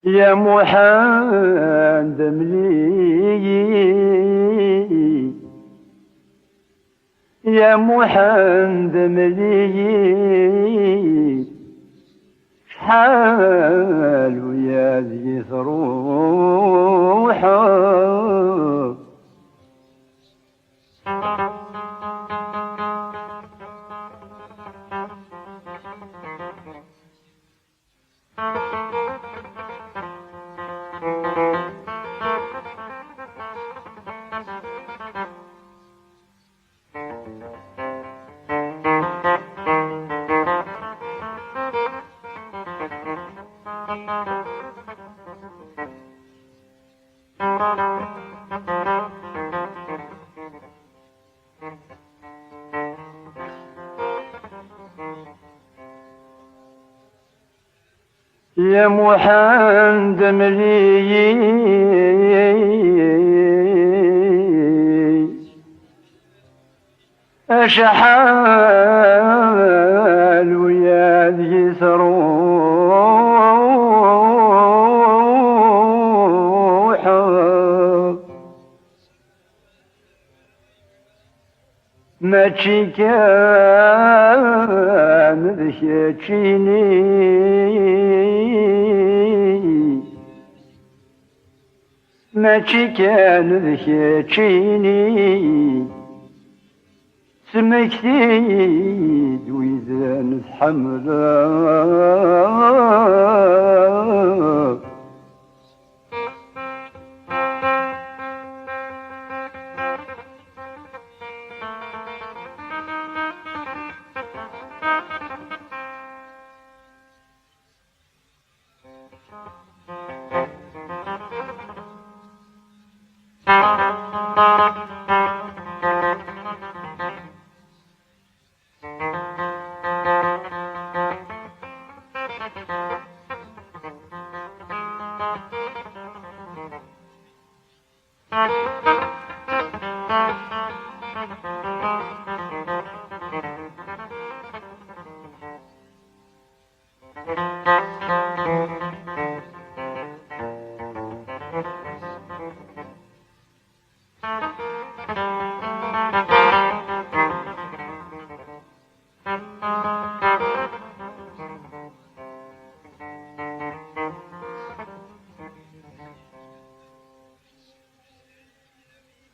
يا محمد ملي، يا محمد ملي، شحال ويا ذي روحك. يا محمد ملي، أشحال ويا ذي روحك. ماشي كان ذكيتيني، ماشي كان ذكيتيني، سمكتيد وإذا نتحملك.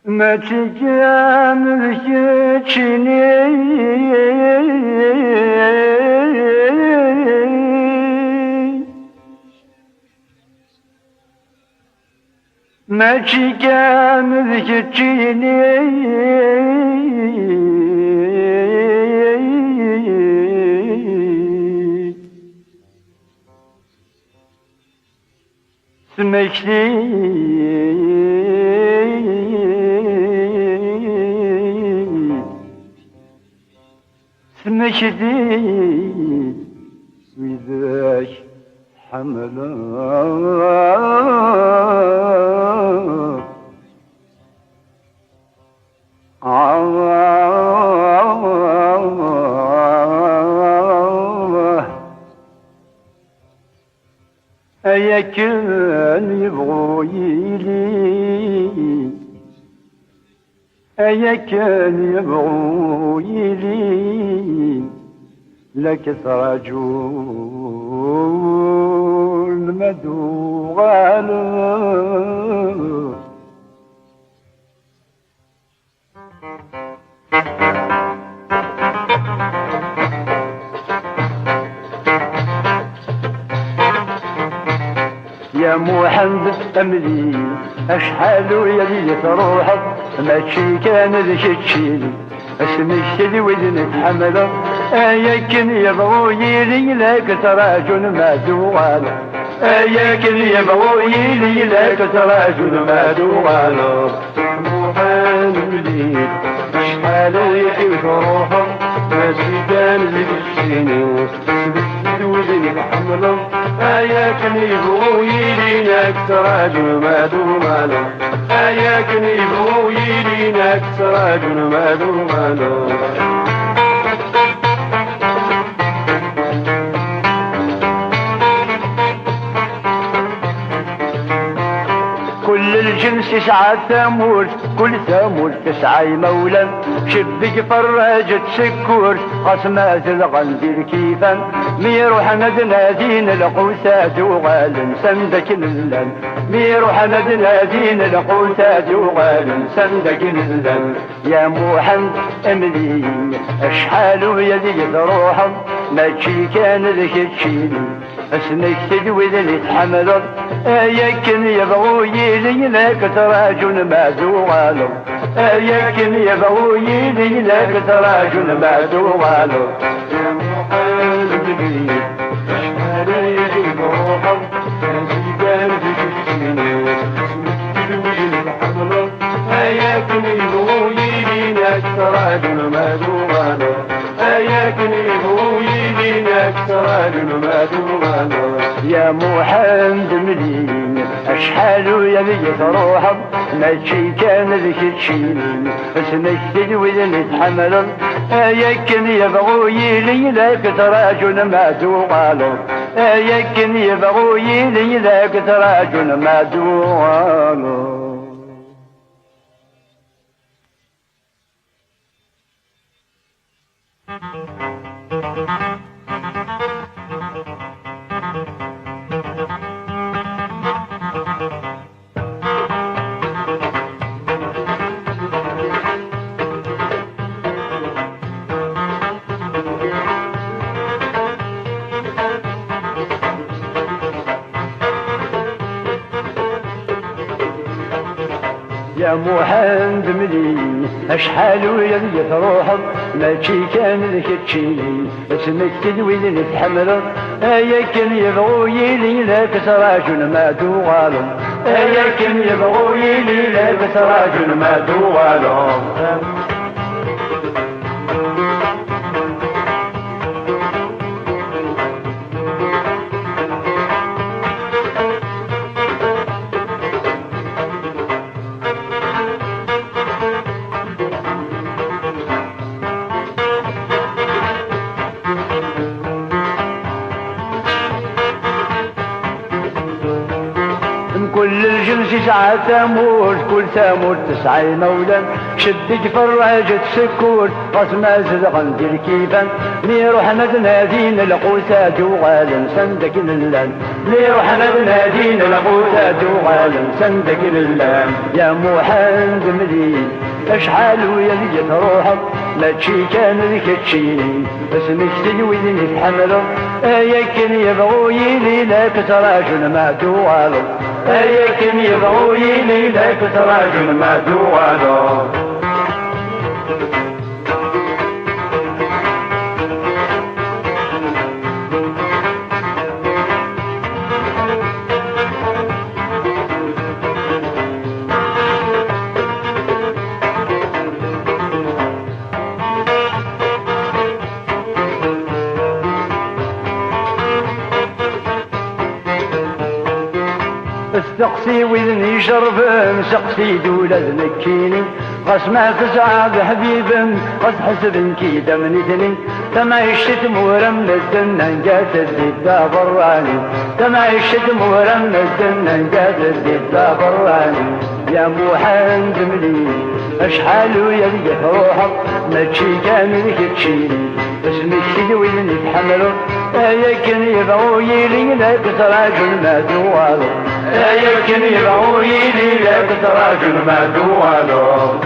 ما تجان ذكيتني، ما تجان ذكيتني، سمكتي سمكتي وذاك حملك. أيا كان يبغوا يلي، أيا كان يبغوا يلي، لك رجل مدو غالب. يا محمد أملي، أشحال ويلي روحك، ماشي كان ذيك تشيلي، اسمك كذي وذنك حمله. أياكن يبغوا يلي لك تراجل ما دوغاله، أياكن يبغوا يلي لك تراجل ما دوغاله. محمد أشحال ويلي روحك، ماشي كان ذيك تشيلي، اسمك كذي وذنك حمله. يبغوا يلينك تراجل ما دومانو أياكن يبغوا يلينك تراجل ما دومانو كل الجنس يسعى ثمور كل ثمور تسعى مولا شبك فراجة سكور قسمات الغندير كيفا ميروح ندنادين القوسات وغال سندك نزلا ميروح ندنادين القوسات وغال سندك نزلا يا محمد املي اشحال ويدي روحا ما تشي كان ذيك تشيني اسمك تدوي ذي تحملت يكن يبغوا يلي لك تراجل ما دوغالو يكن يبغوا يلي لك تراجل ما دوغالو يا محمد بي اشحال يجي روحا كان ذيك تشيني اسمك تدوي ذي تحملت يكن يبغوا يلي لك تراجل ما دوغالو يكن يبغوا يلي لك تراجل ما دوغالو يا محمد مليم اشحال يبيت روحك ما تشي كان ذيك تشيني اسمك تدوي ذي تحمل يكن يبغوا يلي لك تراجل ما دوغالو يكن يبغوا يلي لك تراجل ما دوغالو يا محمد ملي اشحال ويدي روحك ما تشي كان ذيك تشيني اسمك تدوي ذي تحمل يكن يبغوا يلي لك تراجل ما دوغالو يكن يبغوا يلي لك تراجل ما دوغالو كل الجنس يسعى ثمور كل ثمور تسعى مولا شدك فراجة سكور قسمة غندير كيفا نروح ندنادين القوسات وغالا سندك للان نروح ندنادين القوسات وغالا سندك للان يا محمد مليل اشحال ويلي روحك ما تشي كان ذيك تشيني اسمك تدوي ذي تحمله يكن يبغوا يلي لك تراجل ما دوغالو يكن يبغوا يلي لك تراجل ما دوغالو استقصي وذني جربن سقسي دولة ذنكيني قسمة تسعى بحبيبن قد حسب كيدا من اثنين تما يشتم ورم الدنن جات الدبا براني تما يشتم ورم الدنن جات الدبا براني يا محمد ملي اشحال يلي روحك ما تشي كان ذيك تشيني اسمك تدوي ذني تحمله يكن يبغوا يلي لك تراجل ما دوالو يكن يبغوا يلي لك تراجل ما دوالو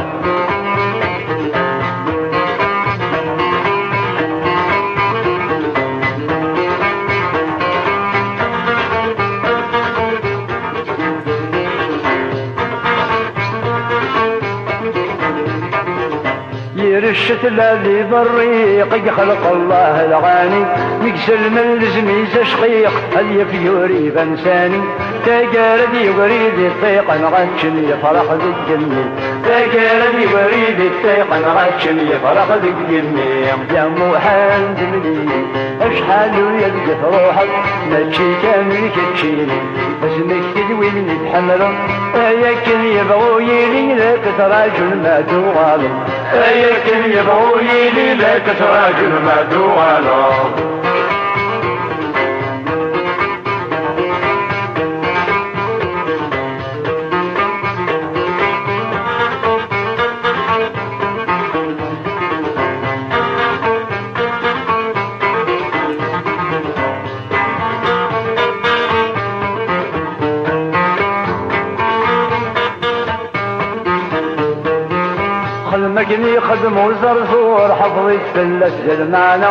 غير الشتلة اللي بالريق يخلق الله الغاني يكسل من الزميز شقيق هل يفيوري بنساني تقارد يوريد الطيق نغتشن يفرح ذي الجني تقارد يوريد الطيق نغتشن يفرح ذي الجني يا محمد مني اشحال يلقى روحك ماشي كامل كتشيني اسمك تدوين نتحمله اياكن يبغوا يلي لك تراجل ما دوغالو اياكن يبغوا يلي لك تراجل ما دوغالو مكني خدموا زرزور حفظي تفلت المعنى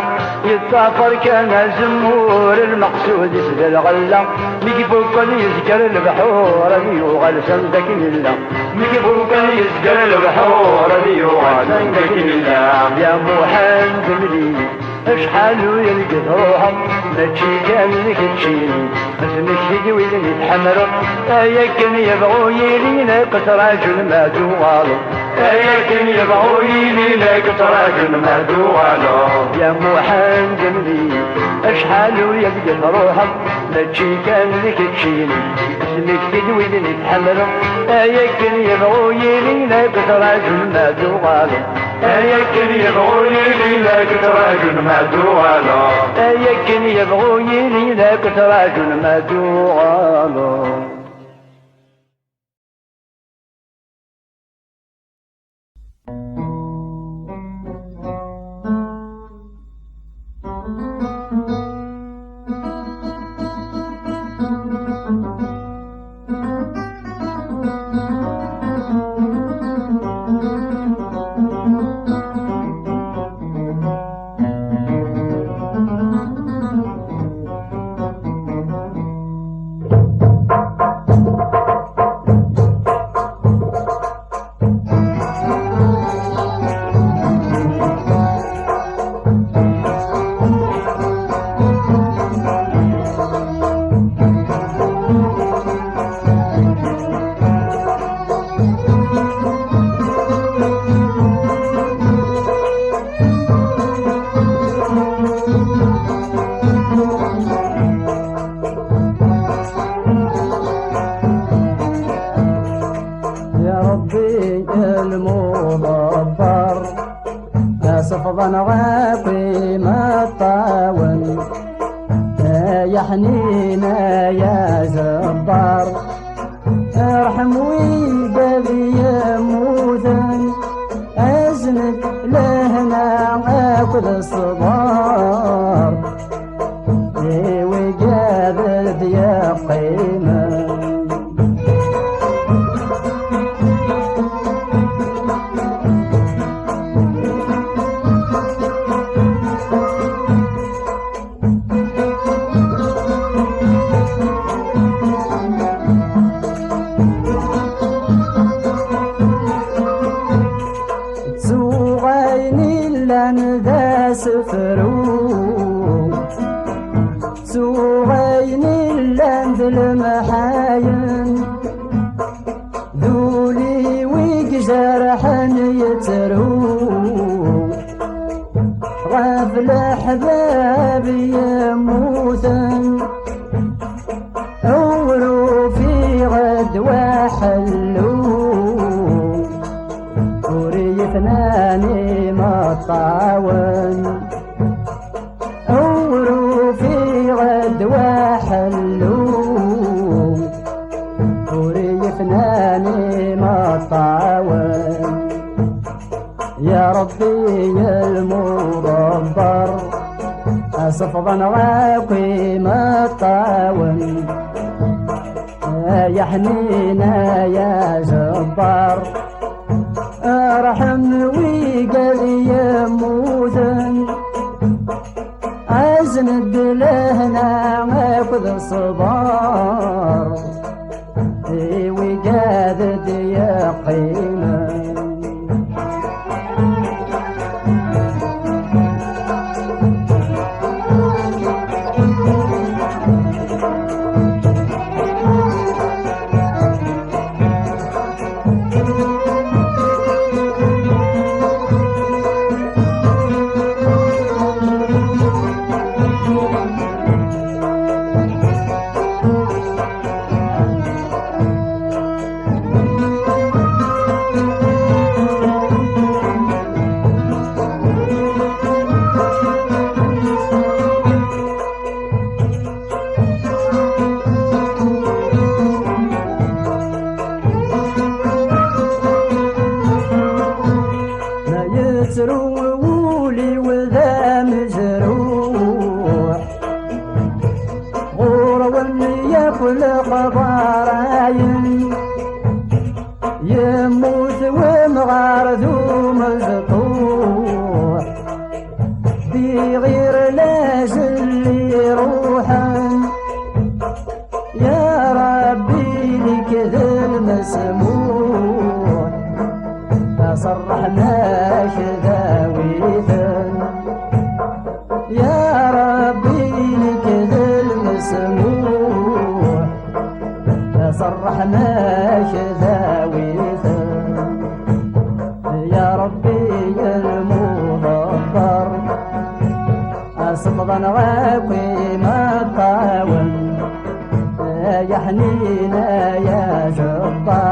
يتسافر كان زمور المقصود يسد الغلة ميكفوك يسكر البحور يوغل سندك لله ميكفوك يسكر البحور يوغل سندك لله يا محمد ملي اشحال يلقى روحك ماشي كامل كتشيني اسمك تدوي يتحمروا اياكن يبغوا يلي لك تراجل ما دوغالو اياكن يبغوا يلي لك تراجل ما دوغالو يا محمد ملي اشحال يلقى روحك ماشي كامل كتشيني اسمك تدوي يتحمروا اياكن يبغوا يلي لك تراجل ما دوغالو اياكن يبغوا يلي لك تراجل ما دوغالو اياكن يبغوا يلي لك تراجل ما دوغالو غابي ما طاول يا حنينة يا زبار ارحم ويقبي يموتن ازنك لهنا اخذ الصبار وقابل يا قيمة سوغيني اللند المحاين ذولي ويجرحن يترو غافل احباب يموتن اولو في غد وحلو وري ثناني ما طاون اولو في غد وحلو وري ثناني ما طاون يا ربي يا المدبر صفضا واقي ما طاون يا حنينة يا جبار ارحم ويقل يموتن ازند لهنا اخذ الصبار وقادد يا قيمة الخضراين يموت ومغارث ومزطوح في غير لاش اللي روحا يا ربي لك ذا المسموح فصرحناش ذاويثا يا ربي لك ذا المسموح فصرحناش ذاويثا يا ربي المدبر صفضا غاكي ما طاول يا حنينا يا جبار